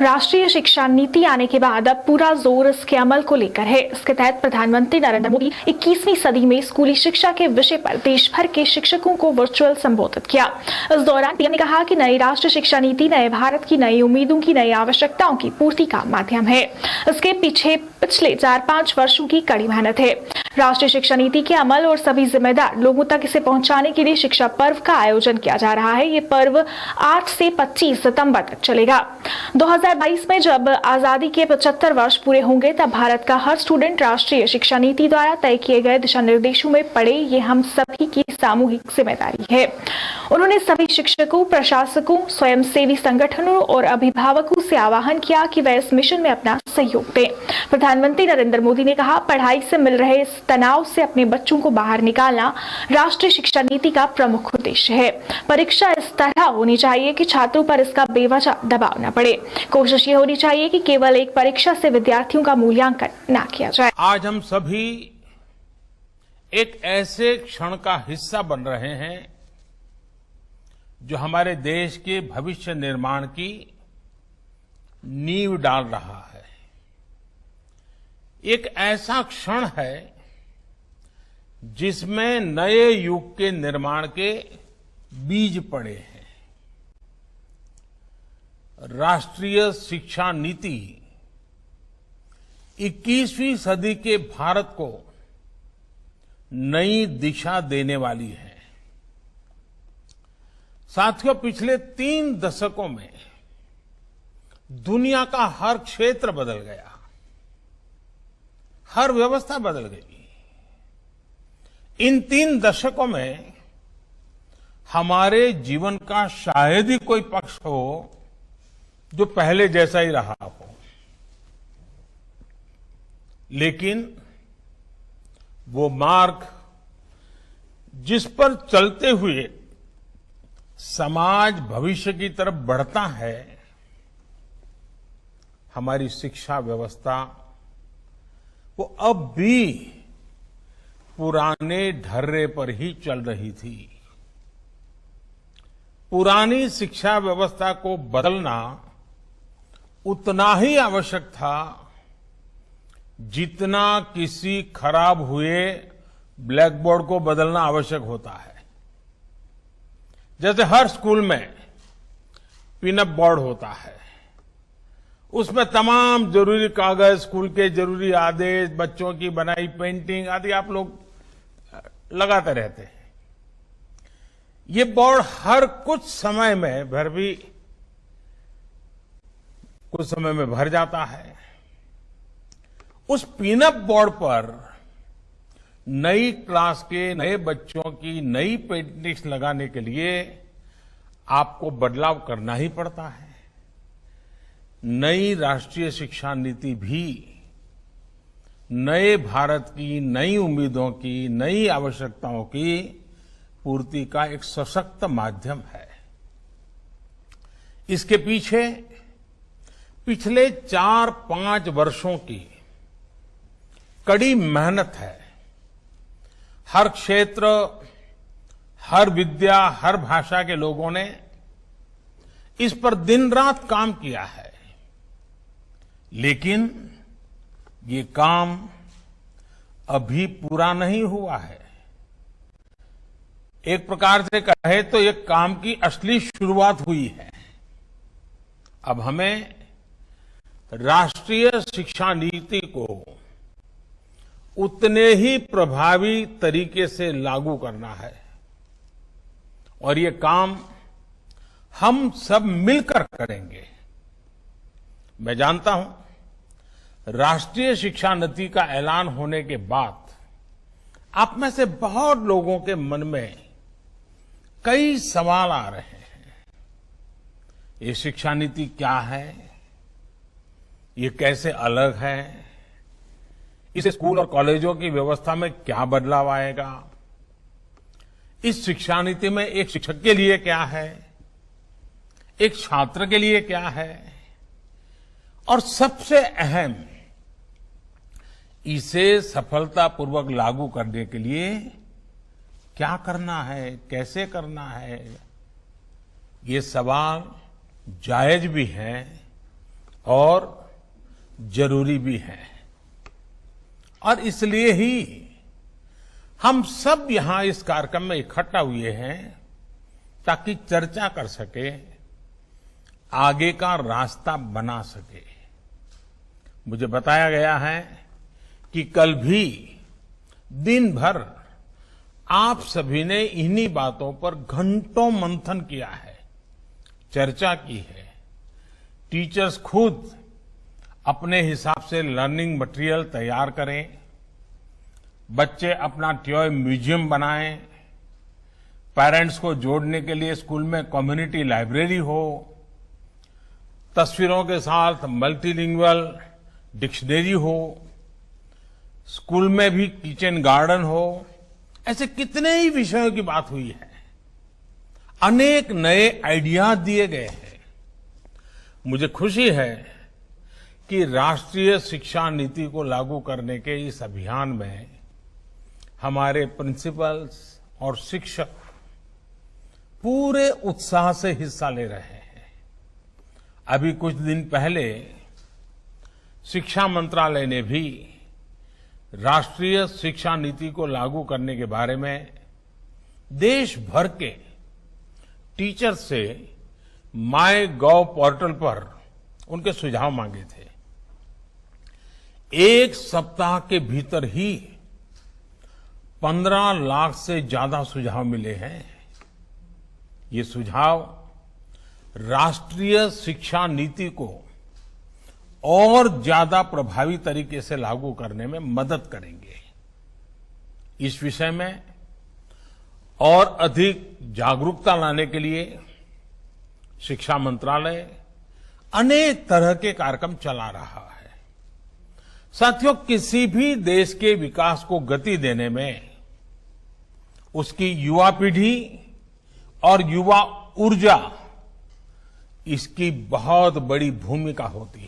राष्ट्रीय शिक्षा नीति आने के बाद अब पूरा जोर इसके अमल को लेकर है। इसके तहत प्रधानमंत्री नरेंद्र मोदी 21वीं सदी में स्कूली शिक्षा के विषय पर देश भर के शिक्षकों को वर्चुअल संबोधित किया। इस दौरान पीएम ने कहा कि नई राष्ट्रीय शिक्षा नीति नए भारत की नई उम्मीदों की नई आवश्यकताओं की पूर्ति का माध्यम है। इसके पीछे पिछले 4-5 वर्षों की कड़ी मेहनत है। राष्ट्रीय शिक्षा नीति के अमल और सभी जिम्मेदार लोगों तक इसे पहुंचाने के लिए शिक्षा पर्व का आयोजन किया जा रहा है। ये पर्व 8 से 25 सितंबर तक चलेगा। 2022 में जब आजादी के 75 वर्ष पूरे होंगे तब भारत का हर स्टूडेंट राष्ट्रीय शिक्षा नीति द्वारा तय किए गए दिशा निर्देशों में पढ़े। ये हम सभी की सामूहिक जिम्मेदारी है। उन्होंने सभी शिक्षकों, प्रशासकों, स्वयंसेवी संगठनों और अभिभावकों से आह्वान किया कि वे इस मिशन में अपना सहयोग दें। प्रधानमंत्री नरेंद्र मोदी ने कहा, पढ़ाई से मिल रहे इस तनाव से अपने बच्चों को बाहर निकालना राष्ट्रीय शिक्षा नीति का प्रमुख उद्देश्य है। परीक्षा इस तरह होनी चाहिए कि छात्रों पर इसका बेवजह दबाव न पड़े। कोशिश ये होनी चाहिए कि केवल एक परीक्षा से विद्यार्थियों का मूल्यांकन न किया जाए। आज हम सभी एक ऐसे क्षण का हिस्सा बन रहे हैं जो हमारे देश के भविष्य निर्माण की नींव डाल रहा है। एक ऐसा क्षण है जिसमें नए युग के निर्माण के बीज पड़े हैं। राष्ट्रीय शिक्षा नीति 21वीं सदी के भारत को नई दिशा देने वाली है। साथियों, पिछले 3 दशकों में दुनिया का हर क्षेत्र बदल गया, हर व्यवस्था बदल गई। इन 3 दशकों में हमारे जीवन का शायद ही कोई पक्ष हो जो पहले जैसा ही रहा हो, लेकिन वो मार्ग जिस पर चलते हुए समाज भविष्य की तरफ बढ़ता है, हमारी शिक्षा व्यवस्था वो अब भी पुराने ढर्रे पर ही चल रही थी। पुरानी शिक्षा व्यवस्था को बदलना उतना ही आवश्यक था जितना किसी खराब हुए ब्लैक बोर्ड को बदलना आवश्यक होता है। जैसे हर स्कूल में पिनअप बोर्ड होता है, उसमें तमाम जरूरी कागज, स्कूल के जरूरी आदेश, बच्चों की बनाई पेंटिंग आदि आप लोग लगाते रहते हैं। ये बोर्ड हर कुछ समय में भर जाता है। उस पिनअप बोर्ड पर नई क्लास के नए बच्चों की नई पेंटिंग्स लगाने के लिए आपको बदलाव करना ही पड़ता है। नई राष्ट्रीय शिक्षा नीति भी नए भारत की नई उम्मीदों की, नई आवश्यकताओं की पूर्ति का एक सशक्त माध्यम है। इसके पीछे पिछले 4-5 वर्षों की कड़ी मेहनत है। हर क्षेत्र, हर विद्या, हर भाषा के लोगों ने इस पर दिन रात काम किया है, लेकिन ये काम अभी पूरा नहीं हुआ है। एक प्रकार से कहे तो ये काम की असली शुरुआत हुई है। अब हमें राष्ट्रीय शिक्षा नीति को उतने ही प्रभावी तरीके से लागू करना है और ये काम हम सब मिलकर करेंगे। मैं जानता हूं राष्ट्रीय शिक्षा नीति का ऐलान होने के बाद आप में से बहुत लोगों के मन में कई सवाल आ रहे हैं। ये शिक्षा नीति क्या है? ये कैसे अलग है? इस स्कूल और कॉलेजों की व्यवस्था में क्या बदलाव आएगा? इस शिक्षा नीति में एक शिक्षक के लिए क्या है, एक छात्र के लिए क्या है, और सबसे अहम, इसे सफलतापूर्वक लागू करने के लिए क्या करना है, कैसे करना है? ये सवाल जायज भी हैं और जरूरी भी है। और इसलिए ही हम सब यहां इस कार्यक्रम में इकट्ठा हुए हैं ताकि चर्चा कर सके, आगे का रास्ता बना सके। मुझे बताया गया है कि कल भी दिन भर आप सभी ने इन्हीं बातों पर घंटों मंथन किया है, चर्चा की है। टीचर्स खुद अपने हिसाब से लर्निंग मटेरियल तैयार करें, बच्चे अपना टॉय म्यूजियम बनाएं, पेरेंट्स को जोड़ने के लिए स्कूल में कम्युनिटी लाइब्रेरी हो, तस्वीरों के साथ मल्टीलिंगुअल डिक्शनरी हो, स्कूल में भी किचन गार्डन हो। ऐसे कितने ही विषयों की बात हुई है। अनेक नए आइडियाज दिए गए हैं। मुझे खुशी है कि राष्ट्रीय शिक्षा नीति को लागू करने के इस अभियान में हमारे प्रिंसिपल्स और शिक्षक पूरे उत्साह से हिस्सा ले रहे हैं। अभी कुछ दिन पहले शिक्षा मंत्रालय ने भी राष्ट्रीय शिक्षा नीति को लागू करने के बारे में देश भर के टीचर से माय.गॉव पोर्टल पर उनके सुझाव मांगे थे। एक सप्ताह के भीतर ही 15 लाख से ज्यादा सुझाव मिले हैं। ये सुझाव राष्ट्रीय शिक्षा नीति को और ज्यादा प्रभावी तरीके से लागू करने में मदद करेंगे। इस विषय में और अधिक जागरूकता लाने के लिए शिक्षा मंत्रालय अनेक तरह के कार्यक्रम चला रहा है। साथियों, किसी भी देश के विकास को गति देने में उसकी युवा पीढ़ी और युवा ऊर्जा इसकी बहुत बड़ी भूमिका होती है।